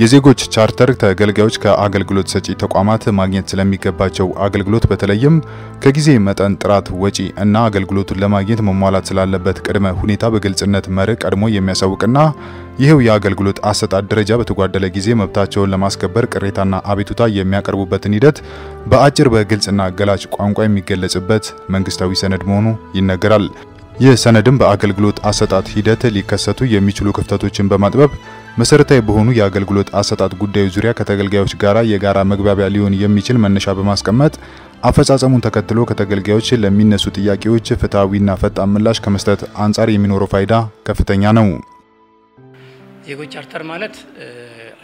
የዜጎች ቻርተር ተገልጋዮች ከአገልግሎት ሰጪ ተቋማት ማግኘት ስለሚገባቸው አገልግሎት በተለይም ከጊዜ መጠን ጥራት ወጪ እና አገልግሎቱን ለማግኘት መሟላት ስላለበት ቅድመ ሁኔታ በግልጽነት መርህ ቀድሞ የሚያሳውቅና ይሄው የአገልግሎት አሰጣጥ ደረጃ በተጓደለ ጊዜ መብታቸውን ለማስከበር ቅሬታና አቤቱታ የሚያቀርቡበትን ሂደት በአጭር በግልጽና ገላጭ ቋንቋ የሚገለጽበት መንግስታዊ ሰነድ መሆኑ ይነገራል። ይህ ሰነድም በአገልግሎት አሰጣጥ ሂደት ሊከሰቱ የሚችሉ ክፍተቶችን በማጥበብ መሰረታዊ በሆኑ የአገልግሎት አሰጣጥ ጉዳዮች ዙሪያ ከተገልጋዮች ጋራ የጋራ መግባቢያ ሊሆን የሚችል መነሻ በማስቀመጥ አፈጻጸሙን ተከትሎ ከተገልጋዮች ለሚነሱ ጥያቄዎች ፍትሃዊና ፈጣን ምላሽ ከመስጠት አንጻር የሚኖረው ፋይዳ ከፍተኛ ነው። ዜጎች ቻርተር ማለት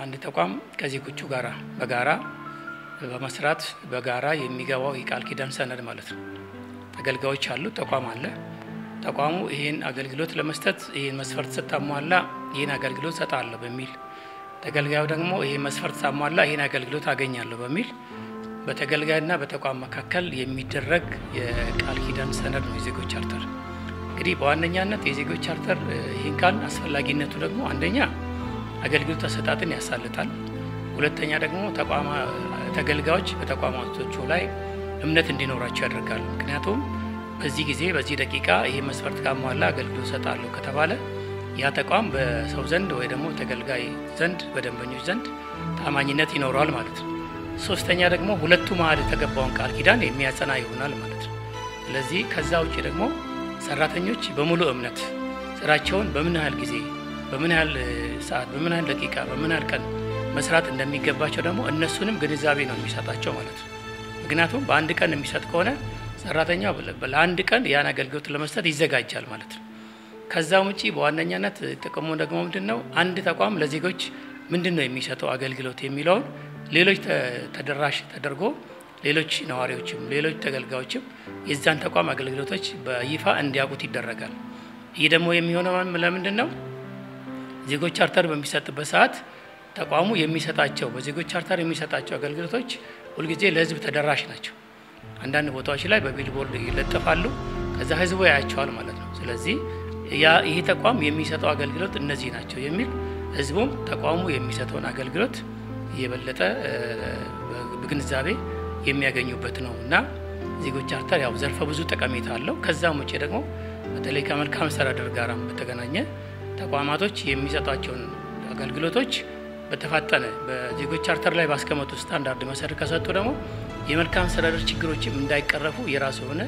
አንድ ተቋም ከዜጎቹ ጋራ በጋራ በመስራት በጋራ የሚገባው የቃል ኪዳን ሰነድ ማለት ነው። ተገልጋዮች አሉ፣ ተቋም አለ። ተቋሙ ይሄን አገልግሎት ለመስጠት ይሄን መስፈርት ተሟላ ይሄን አገልግሎት ሰጣለሁ በሚል ተገልጋዩ ደግሞ ይሄን መስፈርት ተሟላ ይሄን አገልግሎት አገኛለሁ በሚል በተገልጋይና በተቋም መካከል የሚደረግ የቃል ኪዳን ሰነድ ነው የዜጎች ቻርተር። እንግዲህ በዋነኛነት የዜጎች ቻርተር ይሄን ካል አስፈላጊነቱ ደግሞ አንደኛ አገልግሎት አሰጣጥን ያሳልጣል፣ ሁለተኛ ደግሞ ተገልጋዮች በተቋማቶቹ ላይ እምነት እንዲኖራቸው ያደርጋል። ምክንያቱም በዚህ ጊዜ በዚህ ደቂቃ ይሄ መስፈርት ካሟላ አገልግሎት ሰጣለሁ ከተባለ ያ ተቋም በሰው ዘንድ ወይ ደግሞ ተገልጋይ ዘንድ በደንበኞች ዘንድ ታማኝነት ይኖራል ማለት ነው። ሶስተኛ ደግሞ ሁለቱ መሀል የተገባውን ቃል ኪዳን የሚያጸና ይሆናል ማለት ነው። ስለዚህ ከዛ ውጪ ደግሞ ሰራተኞች በሙሉ እምነት ስራቸውን በምን ያህል ጊዜ በምን ያህል ሰዓት በምን ያህል ደቂቃ በምን ያህል ቀን መስራት እንደሚገባቸው ደግሞ እነሱንም ግንዛቤ ነው የሚሰጣቸው ማለት ነው። ምክንያቱም በአንድ ቀን የሚሰጥ ከሆነ ሰራተኛው ለአንድ ቀን ያን አገልግሎት ለመስጠት ይዘጋጃል ማለት ነው። ከዛው ውጪ በዋነኛነት ጥቅሙ ደግሞ ምንድነው አንድ ተቋም ለዜጎች ምንድነው የሚሰጠው አገልግሎት የሚለው ሌሎች ተደራሽ ተደርጎ ሌሎች ነዋሪዎችም ሌሎች ተገልጋዮችም የዛን ተቋም አገልግሎቶች በይፋ እንዲያውቁት ይደረጋል። ይሄ ደግሞ የሚሆነው ለምንድነው ዜጎች ቻርተር በሚሰጥበት ሰዓት ተቋሙ የሚሰጣቸው በዜጎች ቻርተር የሚሰጣቸው አገልግሎቶች ሁልጊዜ ለህዝብ ተደራሽ ናቸው። አንዳንድ ቦታዎች ላይ በቢልቦርድ ይለጠፋሉ፣ ከዛ ህዝቡ ያያቸዋል ማለት ነው። ስለዚህ ይሄ ተቋም የሚሰጠው አገልግሎት እነዚህ ናቸው የሚል ህዝቡም ተቋሙ የሚሰጠውን አገልግሎት የበለጠ በግንዛቤ የሚያገኙበት ነውና ዜጎች ቻርተር ያው ዘርፈ ብዙ ጠቀሜታ አለው። ከዛም ውጪ ደግሞ በተለይ ከመልካም አስተዳደር ጋራም በተገናኘ ተቋማቶች የሚሰጧቸውን አገልግሎቶች በተፋጠነ በዜጎች ቻርተር ላይ ባስቀመጡ ስታንዳርድ መሰረት ከሰጡ ደግሞ የመልካም አስተዳደር ችግሮችም እንዳይቀረፉ የራሱ ሆነ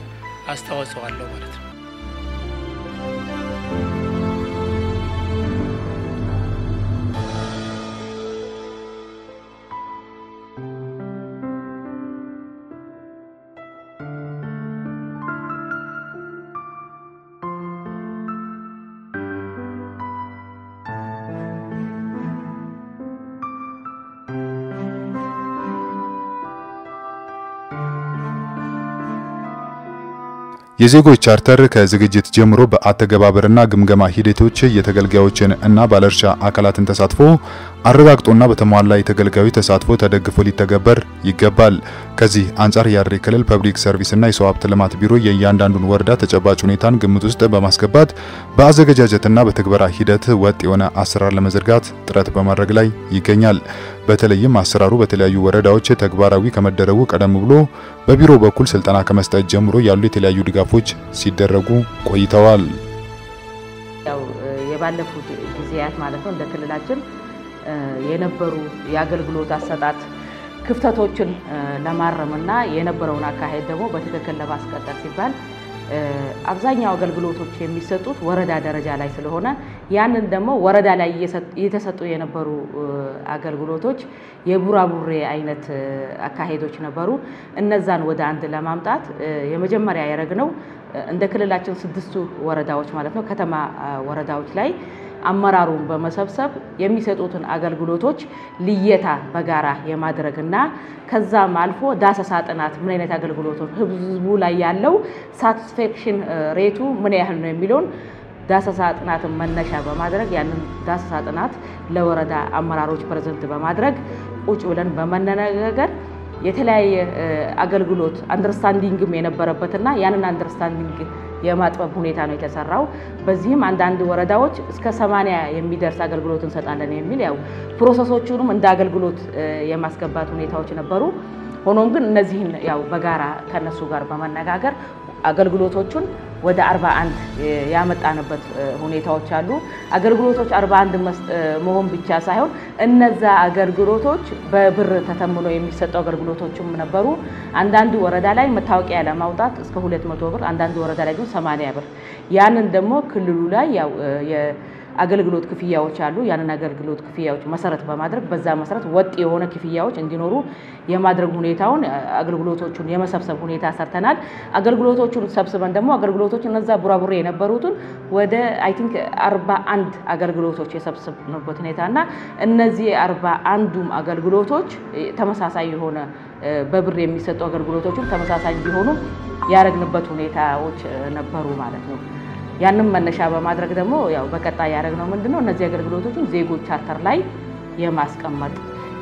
አስተዋጽኦ አለው ማለት ነው። የዜጎች ቻርተር ከዝግጅት ጀምሮ በአተገባበርና ግምገማ ሂደቶች የተገልጋዮችን እና ባለርሻ አካላትን ተሳትፎ አረጋግጦና በተሟላ የተገልጋዩ ተሳትፎ ተደግፎ ሊተገበር ይገባል። ከዚህ አንጻር የሐረሪ ክልል ፐብሊክ ሰርቪስ እና የሰው ሀብት ልማት ቢሮ የእያንዳንዱን ወረዳ ተጨባጭ ሁኔታን ግምት ውስጥ በማስገባት በአዘገጃጀትና በትግበራ ሂደት ወጥ የሆነ አሰራር ለመዘርጋት ጥረት በማድረግ ላይ ይገኛል። በተለይም አሰራሩ በተለያዩ ወረዳዎች ተግባራዊ ከመደረጉ ቀደም ብሎ በቢሮ በኩል ስልጠና ከመስጠት ጀምሮ ያሉ የተለያዩ ድጋፎች ሲደረጉ ቆይተዋል። ያው የባለፉት ጊዜያት ማለት ነው እንደ ክልላችን የነበሩ የአገልግሎት አሰጣጥ ክፍተቶችን ለማረምና የነበረውን አካሄድ ደግሞ በትክክል ለማስቀጠል ሲባል አብዛኛው አገልግሎቶች የሚሰጡት ወረዳ ደረጃ ላይ ስለሆነ ያንን ደግሞ ወረዳ ላይ እየተሰጡ የነበሩ አገልግሎቶች የቡራቡሬ አይነት አካሄዶች ነበሩ። እነዛን ወደ አንድ ለማምጣት የመጀመሪያ ያደረግነው እንደ ክልላችን 6 ወረዳዎች ማለት ነው ከተማ ወረዳዎች ላይ አመራሩን በመሰብሰብ የሚሰጡትን አገልግሎቶች ልየታ በጋራ የማድረግና ከዛም አልፎ ዳሰሳ ጥናት ምን አይነት አገልግሎቶች ህዝቡ ላይ ያለው ሳቲስፋክሽን ሬቱ ምን ያህል ነው የሚለውን ዳሰሳ ጥናትን መነሻ በማድረግ ያንን ዳሰሳ ጥናት ለወረዳ አመራሮች ፕሬዘንት በማድረግ ቁጭ ብለን በመነጋገር የተለያየ አገልግሎት አንደርስታንዲንግም የነበረበትና ያንን አንደርስታንዲንግ የማጥበብ ሁኔታ ነው የተሰራው። በዚህም አንዳንድ ወረዳዎች እስከ 80 የሚደርስ አገልግሎት እንሰጣለን የሚል ያው ፕሮሰሶቹንም እንደ አገልግሎት የማስገባት ሁኔታዎች ነበሩ። ሆኖም ግን እነዚህን ያው በጋራ ከነሱ ጋር በመነጋገር አገልግሎቶቹን ወደ 41 ያመጣንበት ሁኔታዎች አሉ። አገልግሎቶች 41 መሆን ብቻ ሳይሆን እነዛ አገልግሎቶች በብር ተተምኖ የሚሰጡ አገልግሎቶችም ነበሩ። አንዳንድ ወረዳ ላይ መታወቂያ ለማውጣት እስከ 200 ብር፣ አንዳንድ ወረዳ ላይ ግን 80 ብር። ያንን ደግሞ ክልሉ ላይ ያው አገልግሎት ክፍያዎች አሉ። ያንን አገልግሎት ክፍያዎች መሰረት በማድረግ በዛ መሰረት ወጥ የሆነ ክፍያዎች እንዲኖሩ የማድረግ ሁኔታውን አገልግሎቶቹን የመሰብሰብ ሁኔታ ሰርተናል። አገልግሎቶቹን ሰብስበን ደግሞ አገልግሎቶች እነዛ ቡራቡሬ የነበሩትን ወደ አይ ቲንክ 41 አገልግሎቶች የሰብስበንበት ሁኔታና እነዚህ 41ዱም አገልግሎቶች ተመሳሳይ የሆነ በብር የሚሰጡ አገልግሎቶችን ተመሳሳይ እንዲሆኑ ያረግንበት ሁኔታዎች ነበሩ ማለት ነው። ያንን መነሻ በማድረግ ደግሞ ያው በቀጣይ ያረግነው ምንድነው እነዚህ አገልግሎቶችን ዜጎች ቻርተር ላይ የማስቀመጥ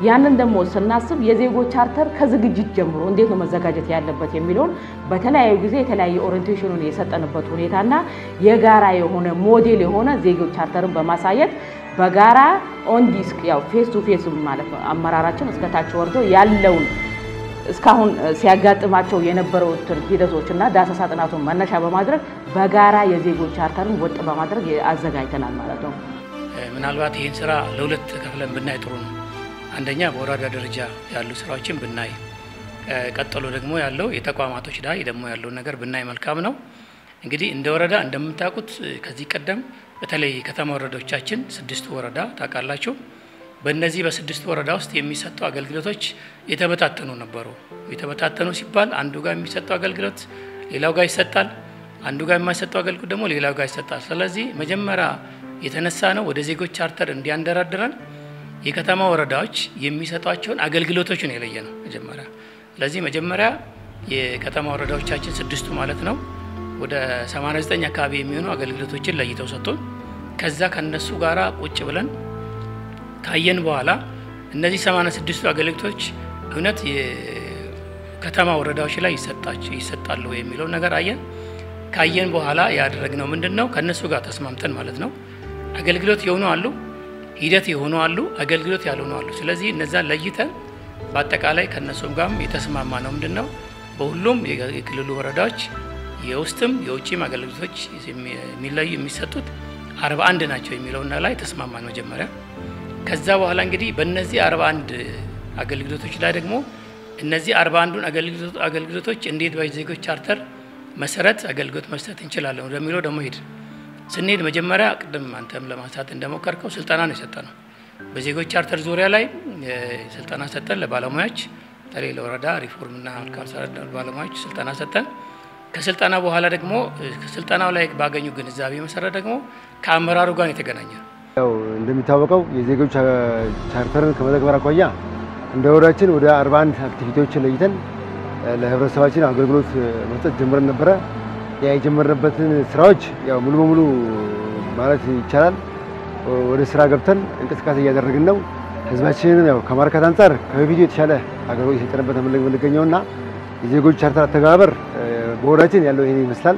ያንን ደግሞ ስናስብ የዜጎች ቻርተር ከዝግጅት ጀምሮ እንዴት ነው መዘጋጀት ያለበት የሚለውን በተለያዩ ጊዜ የተለያየ ኦሪንቴሽኑን የሰጠንበት ሁኔታና የጋራ የሆነ ሞዴል የሆነ ዜጎች ቻርተርን በማሳየት በጋራ ኦን ዲስክ ያው ፌስ ቱ ፌስ ማለት ነው አመራራችን እስከ ታች ወርዶ ያለውን እስካሁን ሲያጋጥማቸው የነበሩትን ሂደቶችና ዳሰሳ ጥናቱን መነሻ በማድረግ በጋራ የዜጎች ቻርተርን ወጥ በማድረግ አዘጋጅተናል ማለት ነው። ምናልባት ይህን ስራ ለሁለት ከፍለን ብናይ ጥሩ ነው። አንደኛ በወረዳ ደረጃ ያሉ ስራዎችን ብናይ፣ ቀጥሎ ደግሞ ያለው የተቋማቶች ላይ ደግሞ ያለው ነገር ብናይ መልካም ነው። እንግዲህ እንደ ወረዳ እንደምታውቁት ከዚህ ቀደም በተለይ ከተማ ወረዳዎቻችን 6 ወረዳ ታውቃላችሁ። በእነዚህ በ6 ወረዳ ውስጥ የሚሰጡ አገልግሎቶች የተበታተኑ ነበሩ። የተበታተኑ ሲባል አንዱ ጋር የሚሰጡ አገልግሎት ሌላው ጋር ይሰጣል፣ አንዱ ጋር የማይሰጠው አገልግሎት ደግሞ ሌላው ጋር ይሰጣል። ስለዚህ መጀመሪያ የተነሳ ነው ወደ ዜጎች ቻርተር እንዲያንደራድረን የከተማ ወረዳዎች የሚሰጧቸውን አገልግሎቶች ነው የለየነው መጀመሪያ። ስለዚህ መጀመሪያ የከተማ ወረዳዎቻችን 6ቱ ማለት ነው ወደ 89 አካባቢ የሚሆኑ አገልግሎቶችን ለይተው ሰጡን። ከዛ ከነሱ ጋራ ቁጭ ብለን ካየን በኋላ እነዚህ 86ቱ አገልግሎቶች እውነት የከተማ ወረዳዎች ላይ ይሰጣሉ የሚለው ነገር አየን። ካየን በኋላ ያደረግነው ምንድነው ከነሱ ጋር ተስማምተን ማለት ነው አገልግሎት የሆኑ አሉ፣ ሂደት የሆኑ አሉ፣ አገልግሎት ያልሆኑ አሉ። ስለዚህ እነዛ ለይተን በአጠቃላይ ከነሱም ጋርም የተስማማ ነው ምንድነው በሁሉም የክልሉ ወረዳዎች የውስጥም የውጭም አገልግሎቶች የሚለዩ የሚሰጡት 41 ናቸው የሚለውና ላይ ተስማማን መጀመሪያ። ከዛ በኋላ እንግዲህ በእነዚህ 41 አገልግሎቶች ላይ ደግሞ እነዚህ 41ዱን አገልግሎቶች እንዴት በዜጎች ቻርተር መሰረት አገልግሎት መስጠት እንችላለን ወደሚለው ደግሞ ሄድ ስንሄድ መጀመሪያ ቅድም አንተም ለማንሳት እንደሞከርከው ስልጠና ነው የሰጠነው። በዜጎች ቻርተር ዙሪያ ላይ ስልጠና ሰጠን ለባለሙያዎች፣ በተለይ ለወረዳ ሪፎርምና መልካም አስተዳደር ባለሙያዎች ስልጠና ሰጠን። ከስልጠና በኋላ ደግሞ ከስልጠናው ላይ ባገኙ ግንዛቤ መሰረት ደግሞ ከአመራሩ ጋር የተገናኘው ያው እንደሚታወቀው የዜጎች ቻርተርን ከመተግበር አኳያ እንደ ወረዳችን ወደ 41 አክቲቪቲዎችን ለይተን ለህብረተሰባችን አገልግሎት መስጠት ጀምረን ነበረ። ያ የጀመርንበትን ስራዎች ያው ሙሉ በሙሉ ማለት ይቻላል ወደ ስራ ገብተን እንቅስቃሴ እያደረግን ነው። ህዝባችንን ያው ከማርካት አንፃር ከበፊቱ የተሻለ አገልግሎት እየሰጠንበት የምንገኘውና የዜጎች ቻርተር አተገባበር በወረዳችን ያለው ይሄን ይመስላል።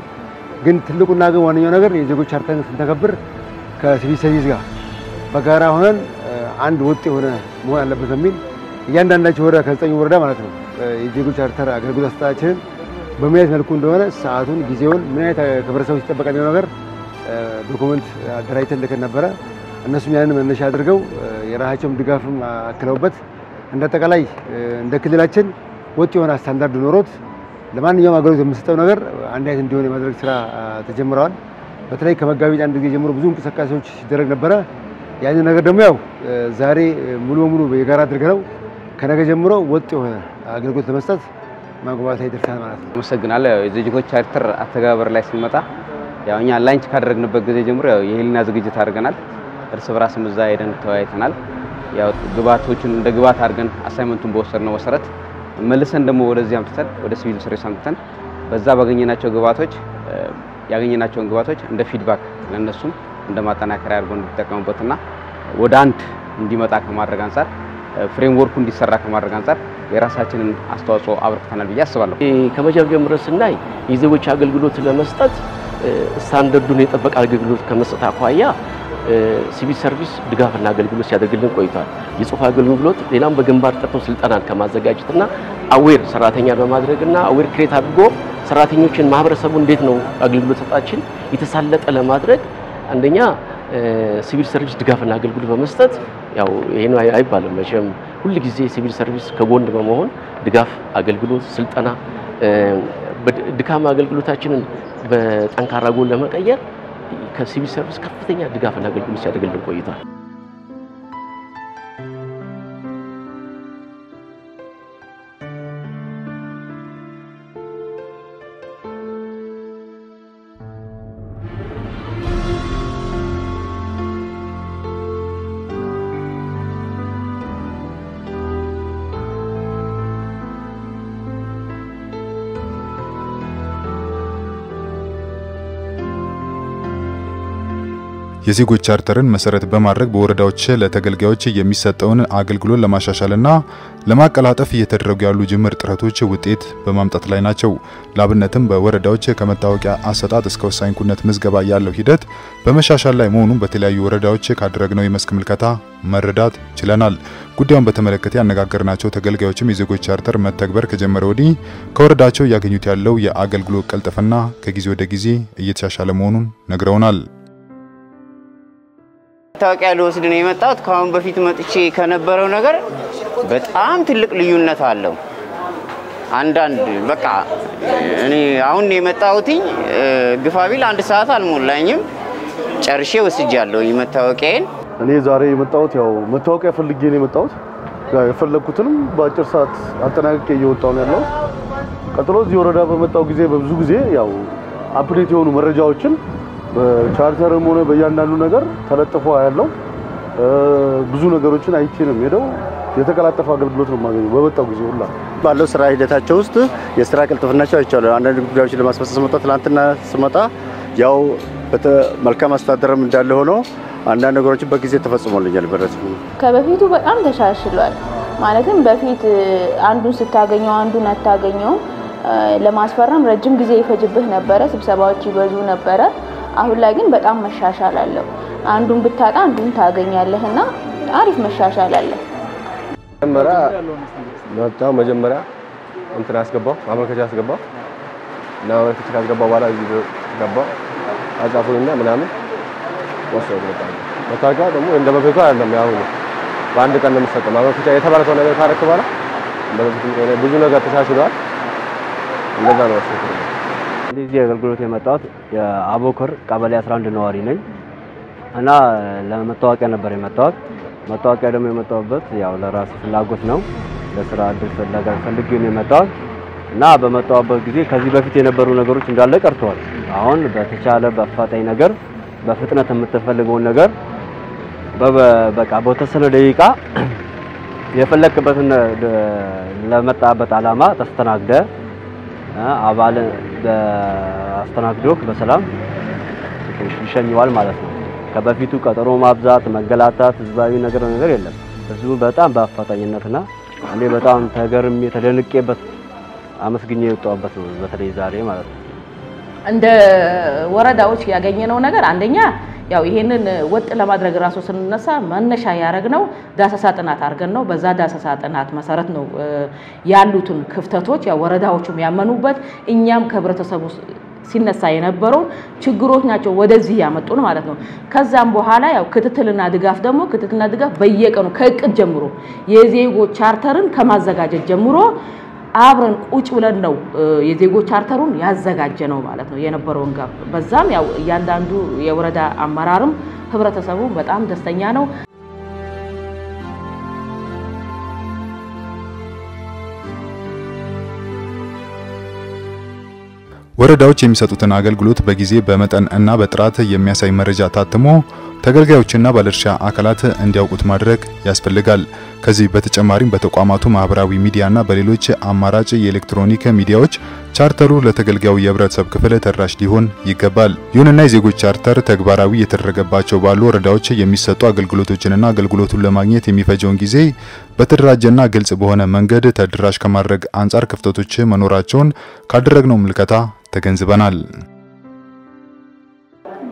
ግን ትልቁና ግን ዋነኛው ነገር የዜጎች ቻርተርን ስንተገብር ከሲቪል ሰርቪስ ጋር በጋራ ሆነን አንድ ወጥ የሆነ መሆን አለበት በሚል እያንዳንዳቸው ወረዳ ከ9 ወረዳ ማለት ነው የዜጎች ቻርተር አገልግሎት አሰጣጣችንን በምን አይነት መልኩ እንደሆነ ሰዓቱን፣ ጊዜውን ምን አይነት ከህብረተሰቡ ሲጠበቅ የሚለው ነገር ዶክመንት አደራጅተን ልከን ነበረ። እነሱም ያንን መነሻ አድርገው የራሳቸውም ድጋፍም አክለውበት እንደጠቃላይ እንደ ክልላችን ወጥ የሆነ ስታንዳርድ ኖሮት ለማንኛውም አገልግሎት የምንሰጠው ነገር አንድ አይነት እንዲሆን የማድረግ ስራ ተጀምረዋል። በተለይ ከመጋቢት አንድ ጊዜ ጀምሮ ብዙ እንቅስቃሴዎች ሲደረግ ነበረ። ያንን ነገር ደግሞ ያው ዛሬ ሙሉ በሙሉ የጋራ አድርገው ከነገ ጀምሮ ወጥ የሆነ አገልግሎት ለመስጠት ማግባባት ላይ ደርሰናል ማለት ነው። አመሰግናለሁ። የዜጎች ቻርተር አተገባበር ላይ ሲመጣ ያው እኛ ላንች ካደረግንበት ጊዜ ጀምሮ ያው የህሊና ዝግጅት አድርገናል። እርስ በራስም እዛ ሄደን ተወያይተናል። ያው ግባቶችን እንደ ግባት አድርገን አሳይመንቱን በወሰድነው መሰረት መልሰን ደግሞ ወደዚህ አምጥተን ወደ ሲቪል ሰርቪስ አምጥተን በዛ ባገኘናቸው ግባቶች ያገኘናቸውን ግባቶች እንደ ፊድባክ ለነሱም እንደ ማጠናከሪያ አድርገው እንዲጠቀሙበትና ወደ አንድ እንዲመጣ ከማድረግ አንፃር ፍሬምወርኩ እንዲሰራ ከማድረግ አንፃር የራሳችንን አስተዋጽኦ አበርክተናል ብዬ አስባለሁ። ከመጀመሪያው ጀምሮ ስናይ የዜጎች አገልግሎት ለመስጠት ስታንዳርዱን የጠበቀ አገልግሎት ከመስጠት አኳያ ሲቪል ሰርቪስ ድጋፍና አገልግሎት ሲያደርግልን ቆይቷል። የጽሁፍ አገልግሎት ሌላም በግንባር ጠርተው ስልጠናን ከማዘጋጀትና አዌር ሰራተኛ በማድረግና አዌር ክሬት አድርጎ ሰራተኞችን ማህበረሰቡ እንዴት ነው አገልግሎት ሰጣችን የተሳለጠ ለማድረግ አንደኛ ሲቪል ሰርቪስ ድጋፍና አገልግሎት በመስጠት ያው ይሄን አይባልም መቼም ሁሉ ጊዜ ሲቪል ሰርቪስ ከጎን በመሆን ድጋፍ አገልግሎት ስልጠና ድካም አገልግሎታችንን በጠንካራ ጎን ለመቀየር ከሲቪል ሰርቪስ ከፍተኛ ድጋፍና አገልግሎት ሲያደርግልን ቆይቷል። የዜጎች ቻርተርን መሰረት በማድረግ በወረዳዎች ለተገልጋዮች የሚሰጠውን አገልግሎት ለማሻሻልና ለማቀላጠፍ እየተደረጉ ያሉ ጅምር ጥረቶች ውጤት በማምጣት ላይ ናቸው። ላብነትም በወረዳዎች ከመታወቂያ አሰጣጥ እስከ ወሳኝ ኩነት ምዝገባ ያለው ሂደት በመሻሻል ላይ መሆኑን በተለያዩ ወረዳዎች ካደረግነው የመስክ ምልከታ መረዳት ችለናል። ጉዳዩን በተመለከተ ያነጋገርናቸው ተገልጋዮችም የዜጎች ቻርተር መተግበር ከጀመረ ወዲህ ከወረዳቸው ያገኙት ያለው የአገልግሎት ቀልጥፍና ከጊዜ ወደ ጊዜ እየተሻሻለ መሆኑን ነግረውናል። መታወቂያ ልወስድ ነው የመጣሁት። ካሁን በፊት መጥቼ ከነበረው ነገር በጣም ትልቅ ልዩነት አለው። አንዳንድ በቃ እኔ አሁን የመጣሁት ግፋቢል 1 ሰዓት አልሞላኝም ጨርሼ ወስጃለሁ መታወቂያን። እኔ ዛሬ የመጣሁት ያው መታወቂያ ፈልጌ ነው የመጣሁት። የፈለኩትንም በአጭር ሰዓት አጠናቅቄ እየወጣሁ ነው ያለው። ቀጥሎ እዚህ ወረዳ በመጣው ጊዜ በብዙ ጊዜ ያው አፕዴት የሆኑ መረጃዎችን በቻርተርም ሆነ በእያንዳንዱ ነገር ተለጥፎ ያለው ብዙ ነገሮችን አይቼ ነው ሄደው የተቀላጠፈ አገልግሎት ነው ማገኘው በመጣው ጊዜ ሁላ ባለው ስራ ሂደታቸው ውስጥ የስራ ቅልጥፍናቸው አይቻለሁ። አንዳንድ ጉዳዮችን ለማስፈጸም መጣ ትላንትና ስመጣ ያው መልካም አስተዳደርም እንዳለ ሆኖ አንዳንድ ነገሮችን በጊዜ ተፈጽሞልኛል። በረቱ ከበፊቱ በጣም ተሻሽሏል። ማለትም በፊት አንዱን ስታገኘው አንዱን አታገኘው ለማስፈረም ረጅም ጊዜ ይፈጅብህ ነበር፣ ስብሰባዎች ይበዙ ነበር። አሁን ላይ ግን በጣም መሻሻል አለው። አንዱን ብታጣ አንዱን ታገኛለህና አሪፍ መሻሻል አለ። መጀመሪያ እንትን አስገባው ማመልከቻ አስገባው እና ማመልከቻ አስገባው በኋላ እዚህ ገባው አጻፉኝና ምናምን ወሰዱ። መታወቂያ ደግሞ እንደ በፊቱ አይደለም። ያው በአንድ ቀን ነው የሚሰጠው። ማመልከቻ የተባለው ነገር ካረክ በኋላ ብዙ ነገር ተሻሽሏል። እንደዛ ነው ወሰዱ። እዚህ አገልግሎት የመጣሁት የአቦከር ቀበሌ 11 ነዋሪ ነኝ እና ለመታወቂያ ነበር የመጣሁት። መታወቂያ ደግሞ የመጣሁበት ያው ለራስ ፍላጎት ነው፣ ለስራ እድል ፈልጌ ነው የመጣሁት እና በመጣሁበት ጊዜ ከዚህ በፊት የነበሩ ነገሮች እንዳለ ቀርተዋል። አሁን በተቻለ በአፋጣኝ ነገር በፍጥነት የምትፈልገውን ነገር በቃ በተወሰነ ደቂቃ የፈለክበትን ለመጣበት አላማ ተስተናግደ አባል በአስተናግዶክ በሰላም ይሸኝዋል ማለት ነው። ከበፊቱ ቀጠሮ ማብዛት መገላታት ህዝባዊ ነገር የለም። ህዝቡ በጣም በአፋጣኝነትና እኔ በጣም ተገርሜ ተደንቄበት አመስግኜ የወጣሁበት ነው በተለይ ዛሬ ማለት ነው። እንደ ወረዳዎች ያገኘነው ነገር አንደኛ ያው ይሄንን ወጥ ለማድረግ ራሱ ስንነሳ መነሻ ያረግነው ዳሰሳ ጥናት አርገን ነው። በዛ ዳሰሳ ጥናት መሰረት ነው ያሉትን ክፍተቶች ያው ወረዳዎቹም ያመኑበት እኛም ከህብረተሰቡ ሲነሳ የነበረው ችግሮች ናቸው ወደዚህ ያመጡን ማለት ነው። ከዛም በኋላ ያው ክትትልና ድጋፍ በየቀኑ ከእቅድ ጀምሮ የዜጎች ቻርተርን ከማዘጋጀት ጀምሮ አብረን ቁጭ ብለን ነው የዜጎች ቻርተሩን ያዘጋጀ ነው ማለት ነው የነበረውን ጋር። በዛም ያው እያንዳንዱ የወረዳ አመራርም ህብረተሰቡ በጣም ደስተኛ ነው። ወረዳዎች የሚሰጡትን አገልግሎት በጊዜ በመጠን እና በጥራት የሚያሳይ መረጃ ታትሞ ተገልጋዮችና ባለድርሻ አካላት እንዲያውቁት ማድረግ ያስፈልጋል። ከዚህ በተጨማሪም በተቋማቱ ማህበራዊ ሚዲያና በሌሎች አማራጭ የኤሌክትሮኒክ ሚዲያዎች ቻርተሩ ለተገልጋዩ የህብረተሰብ ክፍል ተደራሽ ሊሆን ይገባል። ይሁንና የዜጎች ቻርተር ተግባራዊ የተደረገባቸው ባሉ ወረዳዎች የሚሰጡ አገልግሎቶችንና አገልግሎቱን ለማግኘት የሚፈጀውን ጊዜ በተደራጀና ግልጽ በሆነ መንገድ ተደራሽ ከማድረግ አንጻር ክፍተቶች መኖራቸውን ካደረግነው ምልከታ ተገንዝበናል።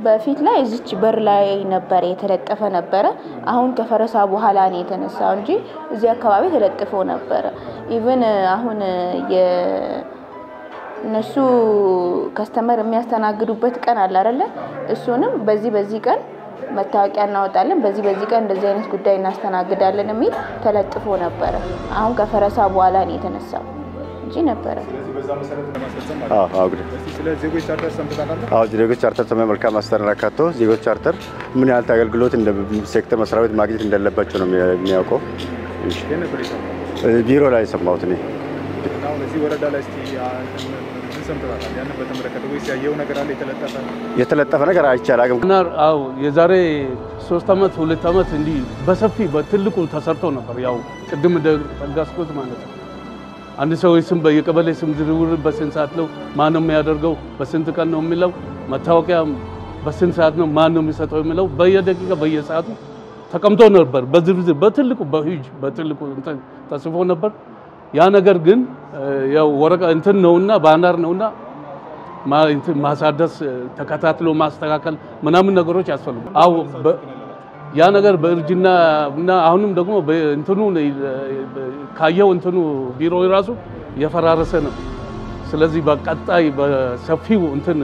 በፊት ላይ እዚች በር ላይ ነበር የተለጠፈ ነበር አሁን ከፈረሳ በኋላ ነው የተነሳው እንጂ እዚህ አካባቢ ተለጥፎ ነበር ኢቭን አሁን የነሱ ከስተመር የሚያስተናግዱበት ቀን አለ አይደለ እሱንም በዚህ ቀን መታወቂያ እናወጣለን በዚህ ቀን እንደዚህ አይነት ጉዳይ እናስተናግዳለን የሚል ተለጥፎ ነበር አሁን ከፈረሳ በኋላ ነው የተነሳው እንጂ ነበር ስለዚህ በዛ መሰረት ለማስፈጸም ስለዚህ ዜጎች ቻርተር ሰምተታላለ ዜጎች ቻርተር መልካም አስተዳደር አካቶ ዜጎች ቻርተር ምን ያህል አገልግሎት እንደ ሴክተር መስሪያ ቤት ማግኘት እንደሌለባቸው ነው የሚያውቀው ቢሮ ላይ ሰማሁት ነው አሁን እዚህ ወረዳ ላይ እስቲ ሰምተታላለ ያን በተመለከተ ወይስ ያየው ነገር አለ የተለጠፈ ነገር አይቻልም አው የዛሬ 3 አመት 2 አመት እንዲ በሰፊ በትልቁ ተሰርቶ ነበር ያው ቅድም እንደጠጋስኩት ማለት ነው አንድ ሰው ስም በየቀበሌ ስም ዝርውር በስንት ሰዓት ነው ማን ነው የሚያደርገው በስንት ቀን ነው የሚለው መታወቂያ በስንት ሰዓት ነው ማን ነው የሚሰጠው የሚለው በየደቂቃ በየሰዓቱ ተቀምጦ ነበር በዝርዝር በትልቁ በትልቁ ተጽፎ ነበር ያ ነገር ግን ያው ወረቀ እንትን ነውና ባነር ነውና ማሳደስ ተከታትሎ ማስተካከል ምናምን ነገሮች ያስፈልጋሉ አው ያ ነገር በእርጅና እና አሁንም ደግሞ በእንትኑ ካየው እንትኑ ቢሮ ራሱ የፈራረሰ ነው ስለዚህ በቀጣይ በሰፊው እንትን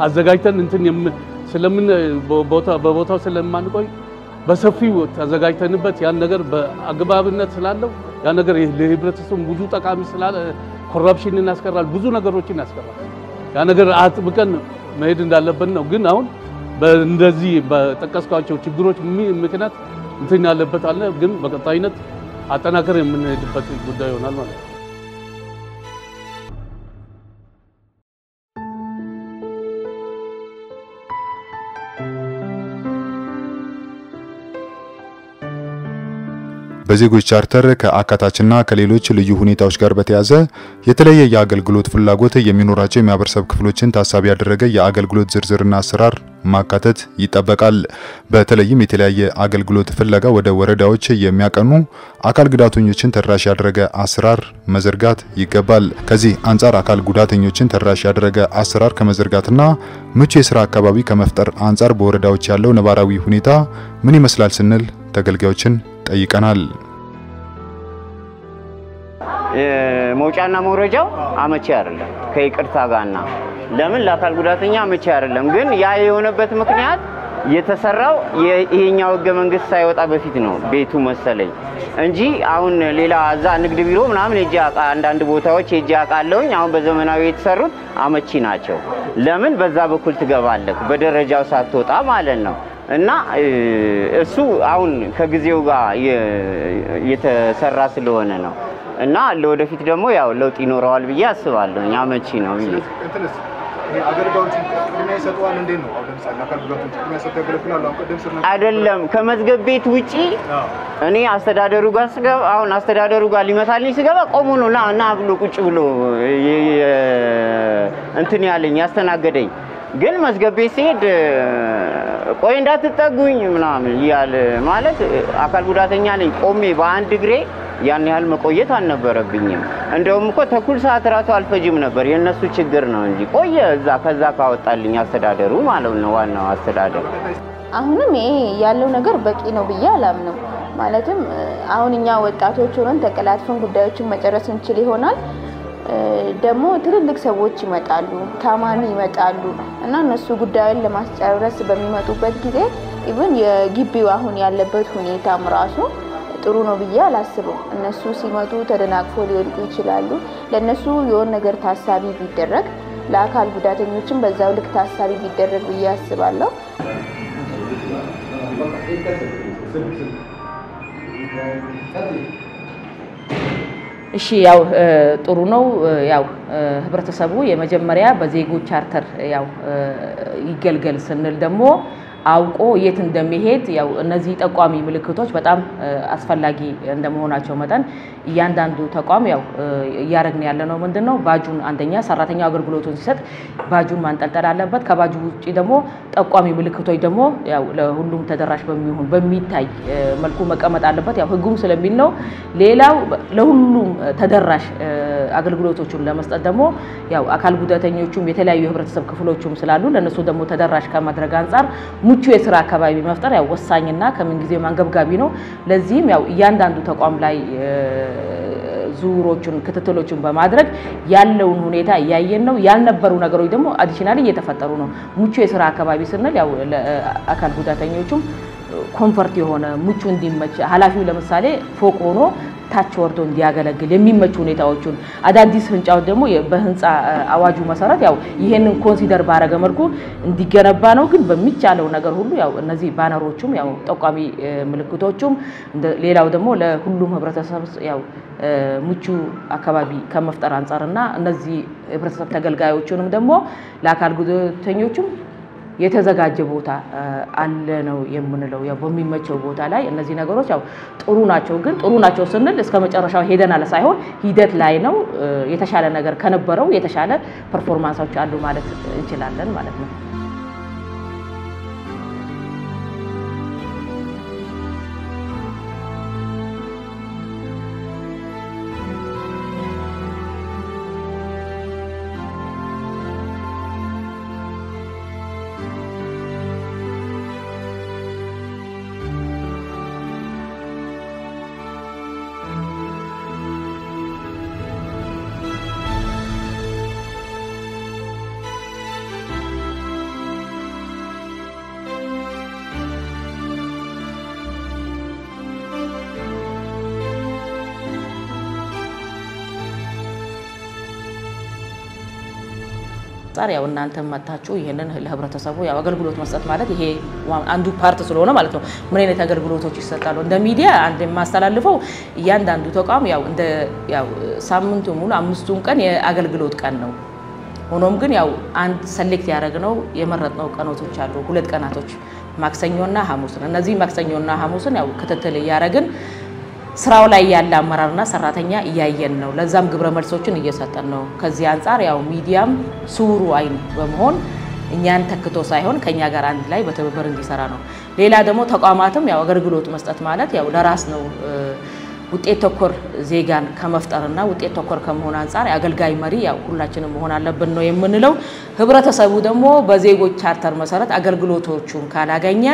አዘጋጅተን እንትን ስለምን በቦታው ስለማንቆይ በሰፊው ተዘጋጅተንበት ያን ነገር በአግባብነት ስላለው ያ ነገር ለህብረተሰቡ ብዙ ጠቃሚ ስላለ ኮረፕሽንን ያስቀራል ብዙ ነገሮችን ያስቀራል ያ ነገር አጥብቀን መሄድ እንዳለብን ነው ግን አሁን በእንደዚህ በተቀስቃቸው ችግሮች ምክንያት እንትን ያለበት አለ ግን በቀጣይነት አጠናከር የምንሄድበት ጉዳይ ይሆናል ማለት ነው በዜጎች ቻርተር ከአካታችና ከሌሎች ልዩ ሁኔታዎች ጋር በተያያዘ የተለየ የአገልግሎት ፍላጎት የሚኖራቸው የማህበረሰብ ክፍሎችን ታሳቢ ያደረገ የአገልግሎት ዝርዝርና አሰራር ማካተት ይጠበቃል። በተለይም የተለያየ አገልግሎት ፍለጋ ወደ ወረዳዎች የሚያቀኑ አካል ጉዳተኞችን ተደራሽ ያደረገ አሰራር መዘርጋት ይገባል። ከዚህ አንጻር አካል ጉዳተኞችን ተደራሽ ያደረገ አሰራር ከመዘርጋትና ምቹ የሥራ አካባቢ ከመፍጠር አንጻር በወረዳዎች ያለው ነባራዊ ሁኔታ ምን ይመስላል ስንል ተገልጋዮችን ጠይቀናል። መውጫና መውረጃው አመቺ አይደለም ከይቅርታ ጋርና ለምን ለአካል ጉዳተኛ አመቺ አይደለም ግን ያ የሆነበት ምክንያት የተሰራው ይሄኛው ህገ መንግስት ሳይወጣ በፊት ነው ቤቱ መሰለኝ እንጂ አሁን ሌላ አዛ ንግድ ቢሮ ምናምን እጂ አንዳንድ ቦታዎች እጂ አቃለውኝ አሁን በዘመናዊ የተሰሩት አመቺ ናቸው ለምን በዛ በኩል ትገባለህ በደረጃው ሳትወጣ ማለት ነው እና እሱ አሁን ከጊዜው ጋር የተሰራ ስለሆነ ነው እና ለወደፊት ደግሞ ያው ለውጥ ይኖረዋል ብዬ አስባለሁ አመቺ ነው ብዬ አገልጋዮች ቅድሚያ ይሰጣሉ እንዴ ነው አሁን ለምሳሌ አካል ጉዳተኞች ቅድሚያ ሰጥተው ያገለግላሉ አሁን ቀደም ስለ አይደለም ከመዝገብ ቤት ውጪ እኔ አስተዳደሩ ጋር ስገባ አሁን አስተዳደሩ ጋር ሊመታልኝ ስገባ ቆሞ ነው ና ብሎ ቁጭ ብሎ እንትን ያለኝ ያስተናገደኝ ግን መዝገብ ቤት ሲሄድ ቆይ እንዳትጠጉኝ ምናምን ይያል ማለት አካል ጉዳተኛ ነኝ ቆሜ በአንድ እግሬ ያን ያህል መቆየት አልነበረብኝም እንደውም እኮ ተኩል ሰዓት ራሱ አልፈጅም ነበር የነሱ ችግር ነው እንጂ ቆየ እዛ ከዛ ካወጣልኝ አስተዳደሩ ማለት ነው ዋናው አስተዳደሩ አሁንም ይሄ ያለው ነገር በቂ ነው ብዬ አላምንም ማለትም አሁን እኛ ወጣቶች ሆነን ተቀላጥፈን ጉዳዮችን መጨረስ እንችል ይሆናል ደግሞ ትልልቅ ሰዎች ይመጣሉ ታማሚ ይመጣሉ እና እነሱ ጉዳዩን ለማስጨረስ በሚመጡበት ጊዜ ኢቭን የግቢው አሁን ያለበት ሁኔታም ራሱ ጥሩ ነው ብዬ አላስብም እነሱ ሲመጡ ተደናቅፎ ሊወድቁ ይችላሉ ለነሱ የሆነ ነገር ታሳቢ ቢደረግ ለአካል ጉዳተኞችን በዛው ልክ ታሳቢ ቢደረግ ብዬ አስባለሁ እሺ ያው ጥሩ ነው ያው ህብረተሰቡ የመጀመሪያ በዜጎች ቻርተር ያው ይገልገል ስንል ደግሞ አውቆ የት እንደሚሄድ ያው እነዚህ ጠቋሚ ምልክቶች በጣም አስፈላጊ እንደመሆናቸው መጠን እያንዳንዱ ተቋም ያው ያረግን ያለነው ምንድነው ባጁን አንደኛ ሰራተኛው አገልግሎቱን ሲሰጥ ባጁን ማንጠልጠል አለበት ከባጁ ውጪ ደግሞ ጠቋሚ ምልክቶች ደግሞ ያው ለሁሉም ተደራሽ በሚሆን በሚታይ መልኩ መቀመጥ አለበት ያው ህጉም ስለሚል ነው ሌላው ለሁሉም ተደራሽ አገልግሎቶችን ለመስጠት ደግሞ ያው አካል ጉዳተኞቹም የተለያዩ ህብረተሰብ ክፍሎችም ስላሉ ለነሱ ደግሞ ተደራሽ ከማድረግ አንፃር ሙቹ የሥራ አካባቢ መፍጠር ያው ወሳኝና ከምን ጊዜ ማንገብጋቢ ነው ለዚህም ያው እያንዳንዱ ተቋም ላይ ዙሮቹን ክትትሎቹን በማድረግ ያለውን ሁኔታ ያያየን ነው ያልነበሩ ነገሮች ደግሞ አዲሽናሊ እየተፈጠሩ ነው ሙቹ የሥራ አካባቢ ስንል ያው ለአካል ጉዳተኞቹም ኮምፎርት የሆነ ሙቹ እንዲመች ሐላፊው ለምሳሌ ፎቅ ሆኖ ታች ወርዶ እንዲያገለግል የሚመቹ ሁኔታዎችን አዳዲስ ህንጻዎች ደግሞ በህንጻ አዋጁ መሰረት ያው ይሄንን ኮንሲደር ባረገ መልኩ እንዲገነባ ነው ግን በሚቻለው ነገር ሁሉ ያው እነዚህ ባነሮቹም ያው ጠቋሚ ምልክቶቹም ሌላው ደግሞ ለሁሉም ህብረተሰብ ያው ሙቹ አካባቢ ከመፍጠር አንፃርና እነዚህ ህብረተሰብ ተገልጋዮቹንም ደግሞ ለአካል ጉዳተኞቹም የተዘጋጀ ቦታ አለ ነው የምንለው ያው በሚመቸው ቦታ ላይ እነዚህ ነገሮች ያው ጥሩ ናቸው ግን ጥሩ ናቸው ስንል እስከመጨረሻው ሄደናል ሳይሆን ሂደት ላይ ነው የተሻለ ነገር ከነበረው የተሻለ ፐርፎርማንሶች አሉ ማለት እንችላለን ማለት ነው ያው እናንተ መጣችሁ ይሄንን ለህብረተሰቡ ያው አገልግሎት መስጠት ማለት ይሄ አንዱ ፓርት ስለሆነ ማለት ነው ምን አይነት አገልግሎቶች ይሰጣሉ እንደ ሚዲያ አንድ ማስተላልፈው እያንዳንዱ ተቋም ያው እንደ ያው ሳምንቱ ሙሉ 5ቱን ቀን የአገልግሎት ቀን ነው ሆኖም ግን ያው አንድ ሰሌክት ያደረግነው የመረጥነው ቀኖቶች አሉ ሁለት ቀናቶች ማክሰኞና ሐሙስ ነው እነዚህ ማክሰኞና ሐሙስን ያው ክትትል ያያረግን ስራው ላይ ያለ አመራርና ሰራተኛ ያያየን ነው ለዛም ግብረ መልሶችን እየሰጠን ነው ከዚህ አንፃር ያው ሚዲያም ሱሩ አይን በመሆን እኛን ተክቶ ሳይሆን ከኛ ጋር አንድ ላይ በተበበር እንዲሰራ ነው ሌላ ደግሞ ተቋማትም ያው አገልግሎት መስጠት ማለት ያው ለራስ ነው ውጤት ተኮር ዜጋን ከመፍጠርና ውጤት ተኮር ከመሆን አንፃር አገልጋይ መሪ ያው ሁላችንም መሆን አለብን ነው የምንለው ህብረተሰቡ ደግሞ በዜጎች ቻርተር መሰረት አገልግሎቶቹን ካላገኘ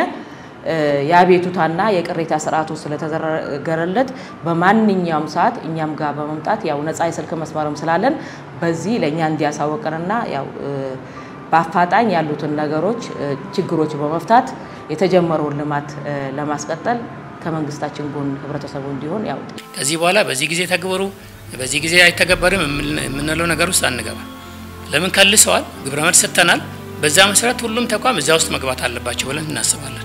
ያቤቱታና የቅሬታ ስርዓቱ ስለተዘረገረለት በማንኛውም ሰዓት እኛም ጋር በመምጣት ያው ነፃ የስልክ መስመርም ስላለን በዚህ ለኛ እንዲያሳወቀንና ያው በአፋጣኝ ያሉትን ነገሮች ችግሮች በመፍታት የተጀመረው ልማት ለማስቀጠል ከመንግስታችን ጎን ህብረተሰቡ እንዲሆን ያው ከዚህ በኋላ በዚህ ጊዜ ተግበሩ በዚህ ጊዜ አይተገበርም የምንለው ነገር ውስጥ አንገባ ለምን ከልሰዋል ግብረ መልስ ሰጥተናል በዛ መሰረት ሁሉም ተቋም እዛ ውስጥ መግባት አለባቸው ብለን እናስባለን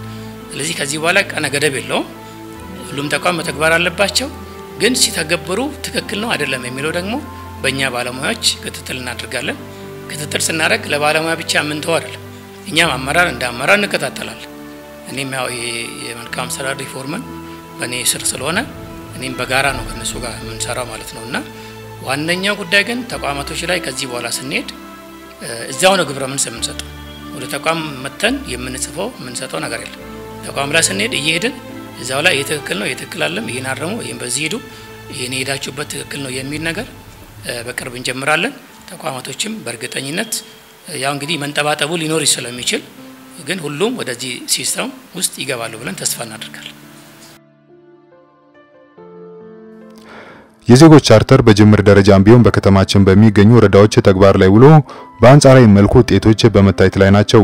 ስለዚህ ከዚህ በኋላ ቀነ ገደብ የለውም ሁሉም ተቋም መተግበር አለባቸው ግን ሲተገበሩ ትክክል ነው አይደለም የሚለው ደግሞ በእኛ ባለሙያዎች ክትትል እናደርጋለን ክትትል ስናደርግ ለባለሙያ ብቻ ምን ተው አይደለም እኛም አመራር እንደ አመራር እንከታተላለን እኔም ያው የመልካም ስራ ሪፎርምን በእኔ ስር ስለሆነ እኔም በጋራ ነው ከነሱ ጋር የምንሰራው ማለት ነውና ዋነኛው ጉዳይ ግን ተቋማቶች ላይ ከዚህ በኋላ ስንሄድ እዛው ነው ግብረ መልስ የምንሰጠው ወደ ተቋም መተን የምንጽፈው የምንሰጠው ነገር የለም ተቋም ላይ ስንሄድ እየሄድን እዛው ላይ የትክክል ነው የትክክል አይደለም ይሄን አረሙ ይሄን በዚህ ሄዱ ይሄን ሄዳችሁበት ትክክል ነው የሚል ነገር በቅርብ እንጀምራለን ተቋማቶችም በእርግጠኝነት ያው እንግዲህ መንጠባጠቡ ሊኖር ስለሚችል ግን ሁሉም ወደዚህ ሲስተም ውስጥ ይገባሉ ብለን ተስፋ እናደርጋለን የዜጎች ቻርተር በጅምር ደረጃም ቢሆን በከተማችን በሚገኙ ወረዳዎች ተግባር ላይ ውሎ በአንጻራዊ መልኩ ውጤቶች በመታየት ላይ ናቸው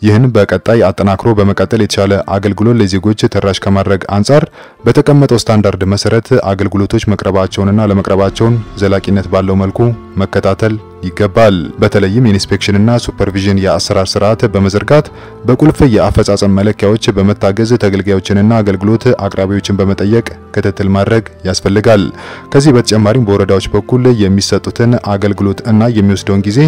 ይህን በቀጣይ አጠናክሮ በመቀጠል የተሻለ አገልግሎት ለዜጎች ተራሽ ከማድረግ አንፃር በተቀመጠው ስታንዳርድ መሰረት አገልግሎቶች መቅረባቸውንና ለመቅረባቸውን ዘላቂነት ባለው መልኩ መከታተል ይገባል። በተለይም የኢንስፔክሽንና ሱፐርቪዥን የአሰራር ስርዓት በመዘርጋት በቁልፍ የአፈጻጸም መለኪያዎች በመታገዝ ተገልጋዮችንና አገልግሎት አቅራቢዎችን በመጠየቅ ክትትል ማድረግ ያስፈልጋል። ከዚህ በተጨማሪም በወረዳዎች በኩል የሚሰጡትን አገልግሎት እና የሚወስደውን ጊዜ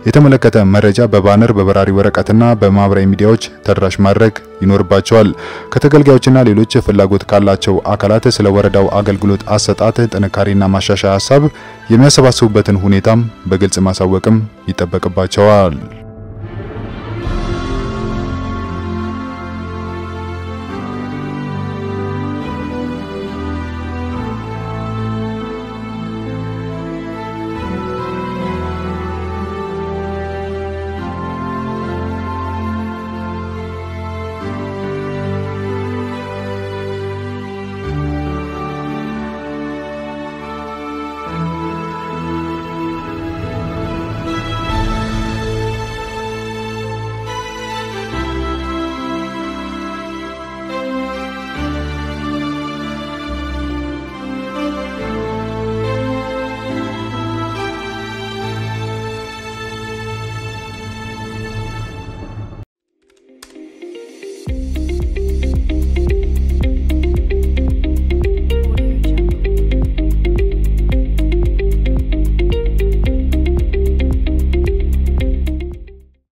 የተመለከተ መረጃ በባነር በበራሪ ወረቀትና በማህበራዊ ሚዲያዎች ተደራሽ ማድረግ ይኖርባቸዋል። ከተገልጋዮችና ሌሎች ፍላጎት ካላቸው አካላት ስለ ወረዳው አገልግሎት አሰጣጥ ጥንካሬና ማሻሻያ ሐሳብ የሚያሰባስቡበትን ሁኔታም በግልጽ ማሳወቅም ይጠበቅባቸዋል።